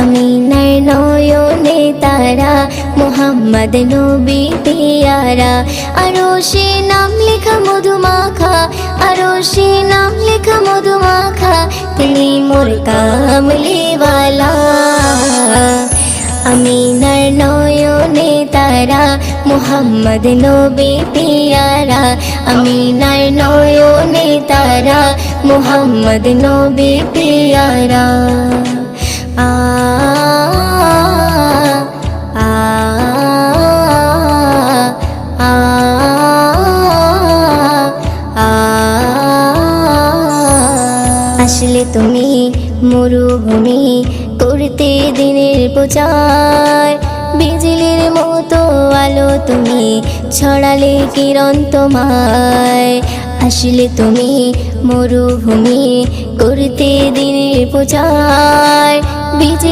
আমিনার নয়নে তারা, মুহাম্মদ নবী পিয়ারা। আরশে নাম লেখা মধুমাখা, আরশে নাম লেখা মধুমাখা, তিনি মোর কামলিওয়ালা। আমিনার নয়নে তারা, মুহাম্মদ নবী পিয়ারা। আমিনার নয়নে তারা, মুহাম্মদ নবী পিয়ারা। আ আ আ আ আসলে তুমি মরুভূমি করতে দিনের প্রচার, বিজলির মতো আলো তুমি ছড়ালে কিরণ তোমায়। আসলে তুমি মরুভূমি করতে দিনের প্রচার,